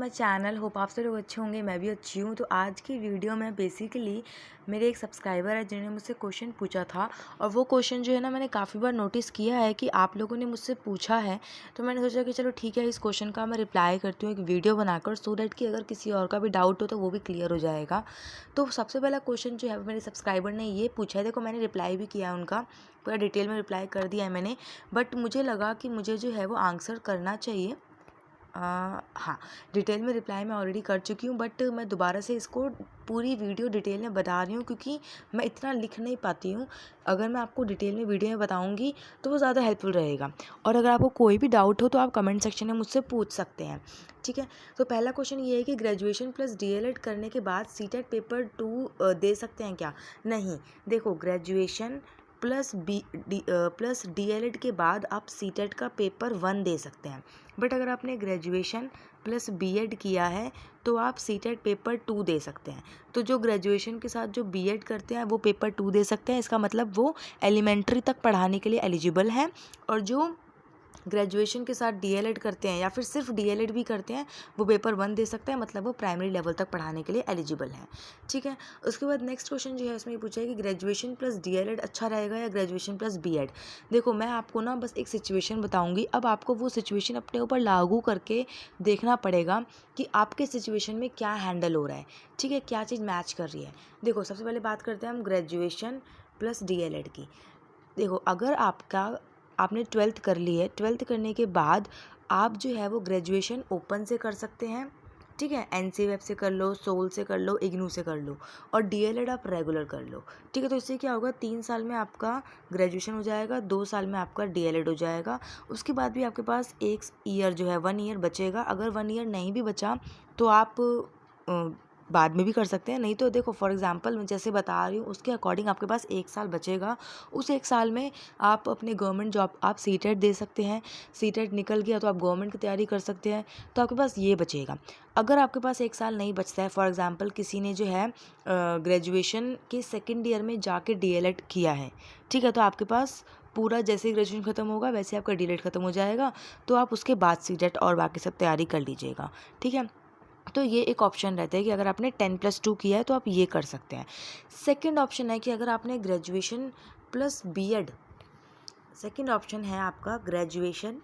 My channel. Hope आप सब लोग अच्छे होंगे, मैं भी अच्छी हूँ। तो आज की वीडियो में बेसिकली मेरे एक सब्सक्राइबर है जिन्होंने मुझसे क्वेश्चन पूछा था, और वो क्वेश्चन जो है ना मैंने काफ़ी बार नोटिस किया है कि आप लोगों ने मुझसे पूछा है। तो मैंने सोचा कि चलो ठीक है, इस क्वेश्चन का मैं रिप्लाई करती हूँ एक वीडियो बनाकर, सो दैट कि अगर किसी और का भी डाउट हो तो वो भी क्लियर हो जाएगा। तो सबसे पहला क्वेश्चन जो है मेरे सब्सक्राइबर ने ये पूछा है। देखो, मैंने रिप्लाई भी किया है उनका, पूरा डिटेल में रिप्लाई कर दिया है मैंने, बट मुझे लगा कि मुझे जो है वो आंसर करना चाहिए। हाँ, डिटेल में रिप्लाई मैं ऑलरेडी कर चुकी हूँ, बट मैं दोबारा से इसको पूरी वीडियो डिटेल में बता रही हूँ, क्योंकि मैं इतना लिख नहीं पाती हूँ। अगर मैं आपको डिटेल में वीडियो में बताऊँगी तो वो ज़्यादा हेल्पफुल रहेगा। और अगर आपको कोई भी डाउट हो तो आप कमेंट सेक्शन में मुझसे पूछ सकते हैं, ठीक है। तो पहला क्वेश्चन ये है कि ग्रेजुएशन प्लस डीएलएड करने के बाद सीटेट पेपर 2 दे सकते हैं क्या? नहीं, देखो, ग्रेजुएशन प्लस डीएलएड के बाद आप सीटेट का पेपर 1 दे सकते हैं। बट अगर आपने ग्रेजुएशन प्लस बीएड किया है तो आप सीटेट पेपर 2 दे सकते हैं। तो जो ग्रेजुएशन के साथ जो बीएड करते हैं वो पेपर 2 दे सकते हैं। इसका मतलब वो एलिमेंट्री तक पढ़ाने के लिए एलिजिबल हैं, और जो ग्रेजुएशन के साथ डीएलएड करते हैं या फिर सिर्फ डीएलएड भी करते हैं वो पेपर 1 दे सकते हैं, मतलब वो प्राइमरी लेवल तक पढ़ाने के लिए एलिजिबल है, ठीक है। उसके बाद नेक्स्ट क्वेश्चन जो है उसमें ये पूछा है कि ग्रेजुएशन प्लस डीएलएड अच्छा रहेगा या ग्रेजुएशन प्लस बीएड। देखो, मैं आपको ना बस एक सिचुएशन बताऊंगी, अब आपको वो सिचुएशन अपने ऊपर लागू करके देखना पड़ेगा कि आपके सिचुएशन में क्या हैंडल हो रहा है, ठीक है, क्या चीज़ मैच कर रही है। देखो, सबसे पहले बात करते हैं हम ग्रेजुएशन प्लस डीएलएड की। देखो, अगर आपने 12th कर ली है, 12th करने के बाद आप जो है वो ग्रेजुएशन ओपन से कर सकते हैं, ठीक है, एनसी वेब से कर लो, सोल से कर लो, इग्नू से कर लो, और डीएलएड आप रेगुलर कर लो, ठीक है। तो इससे क्या होगा, 3 साल में आपका ग्रेजुएशन हो जाएगा, 2 साल में आपका डीएलएड हो जाएगा। उसके बाद भी आपके पास 1 ईयर जो है 1 ईयर बचेगा। अगर 1 ईयर नहीं भी बचा तो आप बाद में भी कर सकते हैं। नहीं तो देखो, फॉर एग्जांपल मैं जैसे बता रही हूँ उसके अकॉर्डिंग आपके पास 1 साल बचेगा। उस 1 साल में आप अपने गवर्नमेंट जॉब, आप सीटेट दे सकते हैं। सीटेट निकल गया तो आप गवर्नमेंट की तैयारी कर सकते हैं। तो आपके पास ये बचेगा। अगर आपके पास 1 साल नहीं बचता है, फॉर एग्जाम्पल किसी ने जो है ग्रेजुएशन के सेकेंड ईयर में जाके डीएलएड किया है, ठीक है, तो आपके पास पूरा जैसे ही ग्रेजुएशन ख़त्म होगा वैसे आपका डीएलएड ख़त्म हो जाएगा। तो आप उसके बाद सीटेट और बाकी सब तैयारी कर लीजिएगा, ठीक है। तो ये एक ऑप्शन रहता है कि अगर आपने 10+2 किया है तो आप ये कर सकते हैं। सेकंड ऑप्शन है कि अगर आपने graduation plus BEd, second option है आपका ग्रेजुएशन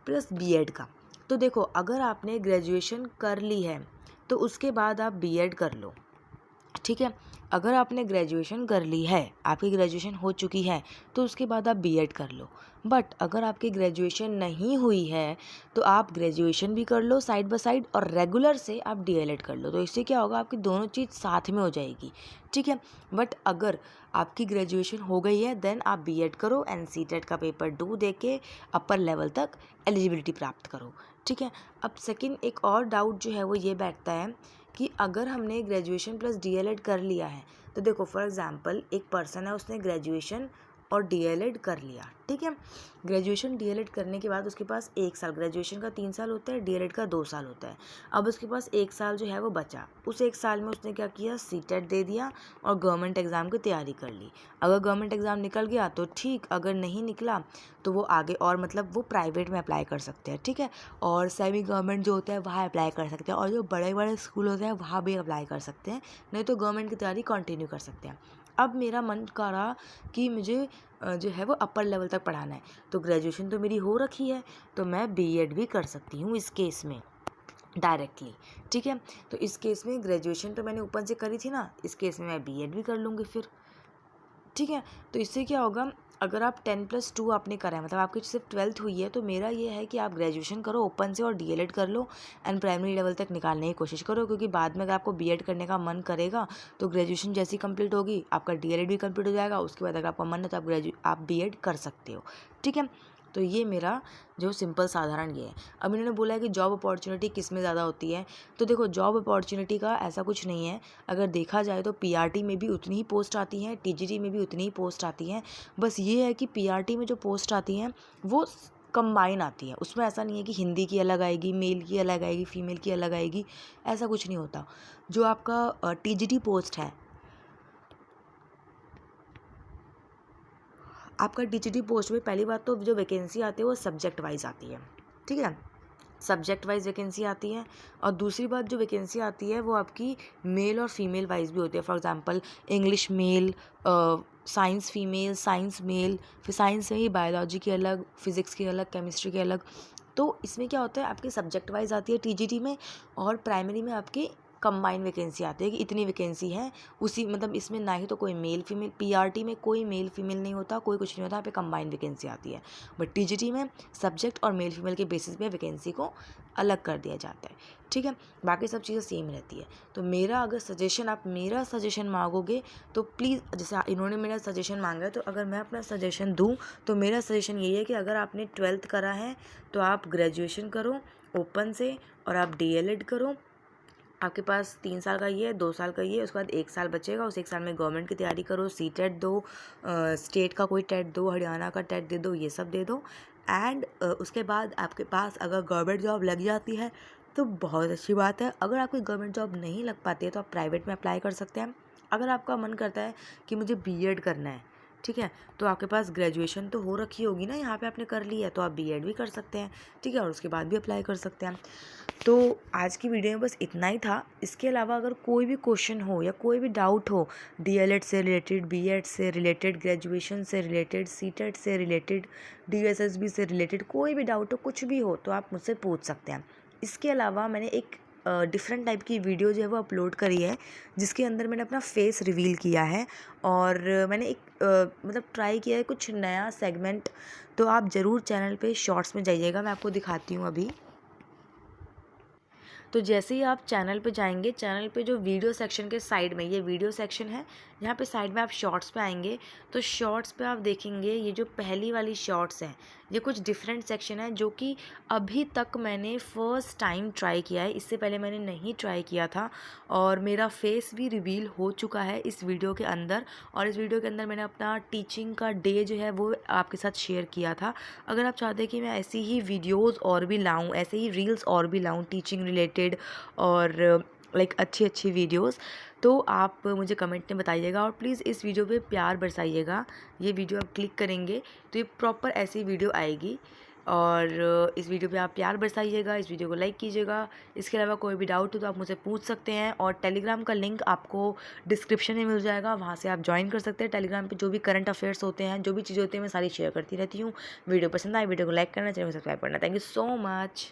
प्लस बीएड का। तो देखो, अगर आपने ग्रेजुएशन कर ली है तो उसके बाद आप बीएड कर लो, ठीक है। अगर आपने ग्रेजुएशन कर ली है, आपकी ग्रेजुएशन हो चुकी है, तो उसके बाद आप बीएड कर लो। बट अगर आपकी ग्रेजुएशन नहीं हुई है तो आप ग्रेजुएशन भी कर लो साइड बाय साइड, और रेगुलर से आप डीएलएड कर लो। तो इससे क्या होगा, आपकी दोनों चीज़ साथ में हो जाएगी, ठीक है। बट अगर आपकी ग्रेजुएशन हो गई है देन आप बीएड करो एंड सीटेट का पेपर 2 दे के अपर लेवल तक एलिजिबिलिटी प्राप्त करो, ठीक है। अब सेकंड एक और डाउट जो है वो ये बैठता है कि अगर हमने ग्रेजुएशन प्लस डीएलएड कर लिया है, तो देखो, फॉर एग्जांपल एक पर्सन है, उसने ग्रेजुएशन और डीएलएड कर लिया, ठीक है। ग्रेजुएशन डीएलएड करने के बाद उसके पास 1 साल, ग्रेजुएशन का 3 साल होता है, डीएलएड का 2 साल होता है। अब उसके पास 1 साल जो है वो बचा। उस 1 साल में उसने क्या किया, सीटेट दे दिया और गवर्नमेंट एग्ज़ाम की तैयारी कर ली। अगर गवर्नमेंट एग्ज़ाम निकल गया तो ठीक, अगर नहीं निकला तो वो आगे और मतलब वो प्राइवेट में अप्लाई कर सकते हैं, ठीक है। और सेमी गवर्नमेंट जो होता है वहाँ अप्लाई कर सकते हैं, और जो बड़े बड़े स्कूल होते हैं वहाँ भी अप्लाई कर सकते हैं। नहीं तो गवर्नमेंट की तैयारी कंटिन्यू कर सकते हैं। अब मेरा मन कर रहा कि मुझे जो है वो अपर लेवल तक पढ़ाना है, तो ग्रेजुएशन तो मेरी हो रखी है, तो मैं बीएड भी कर सकती हूँ इस केस में डायरेक्टली, ठीक है। तो इस केस में ग्रेजुएशन तो मैंने ओपन से करी थी ना, इस केस में मैं बीएड भी कर लूँगी फिर, ठीक है। तो इससे क्या होगा, अगर आप 10+2 आपने करा है, मतलब आपकी सिर्फ 12th हुई है, तो मेरा ये है कि आप ग्रेजुएशन करो ओपन से और डीएलएड कर लो एंड प्राइमरी लेवल तक निकालने की कोशिश करो, क्योंकि बाद में अगर आपको बीएड करने का मन करेगा तो ग्रेजुएशन जैसी कंप्लीट होगी आपका डीएलएड भी कंप्लीट हो जाएगा। उसके बाद अगर आपका मन है तो आप बीएड कर सकते हो, ठीक है। तो ये मेरा जो सिंपल साधारण ये है। अब इन्होंने बोला है कि जॉब अपॉर्चुनिटी किस में ज़्यादा होती है, तो देखो, जॉब अपॉर्चुनिटी का ऐसा कुछ नहीं है। अगर देखा जाए तो पीआरटी में भी उतनी ही पोस्ट आती हैं, टीजीटी में भी उतनी ही पोस्ट आती हैं। बस ये है कि पीआरटी में जो पोस्ट आती हैं वो कंबाइन आती है, उसमें ऐसा नहीं है कि हिंदी की अलग आएगी, मेल की अलग आएगी, फीमेल की अलग आएगी, ऐसा कुछ नहीं होता। जो आपका टीजीटी पोस्ट है, आपका टीजीटी पोस्ट में पहली बात तो जो वैकेंसी आती है वो सब्जेक्ट वाइज आती है, ठीक है, सब्जेक्ट वाइज वैकेंसी आती है। और दूसरी बात जो वैकेंसी आती है वो आपकी मेल और फीमेल वाइज भी होती है। For example English male, science female, science male, फिर साइंस में ही बायोलॉजी की अलग, फिज़िक्स की अलग, केमिस्ट्री की अलग। तो इसमें क्या होता है, आपकी सब्जेक्ट वाइज आती है टीजीटी में, और प्राइमरी में आपकी कंबाइन वैकेंसी आती है कि इतनी वैकेंसी है। उसी मतलब इसमें ना ही तो कोई मेल फीमेल, पीआरटी में कोई मेल फीमेल नहीं होता, कोई कुछ नहीं होता, यहाँ पे कंबाइन वैकेंसी आती है। बट टीजीटी में सब्जेक्ट और मेल फीमेल के बेसिस पे वैकेंसी को अलग कर दिया जाता है। ठीक है, बाकी सब चीज़ें सेम रहती है। तो मेरा अगर सजेशन, आप मेरा सजेशन मांगोगे तो प्लीज़, जैसे इन्होंने मेरा सजेशन मांगा है, तो अगर मैं अपना सजेशन दूँ तो मेरा सजेशन यही है कि अगर आपने 12th करा है तो आप ग्रेजुएशन करो ओपन से, और आप डीएलएड करो। आपके पास 3 साल का ये है, 2 साल का ये है, उसके बाद 1 साल बचेगा। उस 1 साल में गवर्नमेंट की तैयारी करो, सीटेट दो, स्टेट का कोई टेट दो, हरियाणा का टेट दे दो, ये सब दे दो। एंड उसके बाद आपके पास अगर गवर्नमेंट जॉब लग जाती है तो बहुत अच्छी बात है। अगर आपकी गवर्नमेंट जॉब नहीं लग पाती है तो आप प्राइवेट में अप्लाई कर सकते हैं। अगर आपका मन करता है कि मुझे बीएड करना है, ठीक है, तो आपके पास ग्रेजुएशन तो हो रखी होगी ना, यहाँ पे आपने कर ली है, तो आप बीएड भी कर सकते हैं। ठीक है, और उसके बाद भी अप्लाई कर सकते हैं। तो आज की वीडियो में बस इतना ही था। इसके अलावा अगर कोई भी क्वेश्चन हो या कोई भी डाउट हो डीएलएड से रिलेटेड, बीएड से रिलेटेड, ग्रेजुएशन से रिलेटेड, सीटेट से रिलेटेड, डीएसएसबी से रिलेटेड, कोई भी डाउट हो, कुछ भी हो, तो आप मुझसे पूछ सकते हैं। इसके अलावा मैंने एक डिफरेंट टाइप की वीडियो जो है वो अपलोड करी है, जिसके अंदर मैंने अपना फेस रिवील किया है, और मैंने एक मतलब ट्राई किया है कुछ नया सेगमेंट। तो आप ज़रूर चैनल पे शॉर्ट्स में जाइएगा, मैं आपको दिखाती हूँ अभी। तो जैसे ही आप चैनल पे जाएंगे, चैनल पे जो वीडियो सेक्शन के साइड में, ये वीडियो सेक्शन है, यहाँ पे साइड में आप शॉर्ट्स पे आएंगे, तो शॉर्ट्स पे आप देखेंगे ये जो पहली वाली शॉर्ट्स हैं, ये कुछ डिफरेंट सेक्शन है जो कि अभी तक मैंने फ़र्स्ट टाइम ट्राई किया है। इससे पहले मैंने नहीं ट्राई किया था, और मेरा फेस भी रिवील हो चुका है इस वीडियो के अंदर। और इस वीडियो के अंदर मैंने अपना टीचिंग का डे जो है वो आपके साथ शेयर किया था। अगर आप चाहते हैं कि मैं ऐसी ही वीडियोज़ और भी लाऊँ, ऐसे ही रील्स और भी लाऊँ टीचिंग रिलेटेड, और लाइक अच्छी अच्छी वीडियोस, तो आप मुझे कमेंट में बताइएगा। और प्लीज़ इस वीडियो पे प्यार बरसाइएगा। ये वीडियो आप क्लिक करेंगे तो ये प्रॉपर ऐसी वीडियो आएगी, और इस वीडियो पे आप प्यार बरसाइएगा, इस वीडियो को लाइक कीजिएगा। इसके अलावा कोई भी डाउट हो तो आप मुझसे पूछ सकते हैं, और टेलीग्राम का लिंक आपको डिस्क्रिप्शन में मिल जाएगा, वहाँ से आप ज्वाइन कर सकते हैं। टेलीग्राम पे जो भी करंट अफेयर्स होते हैं, जो भी चीज़ें होती हैं, मैं सारी शेयर करती रहती हूँ। वीडियो पसंद आए, वीडियो को लाइक करना, चैनल को सब्सक्राइब करना। Thank you so much.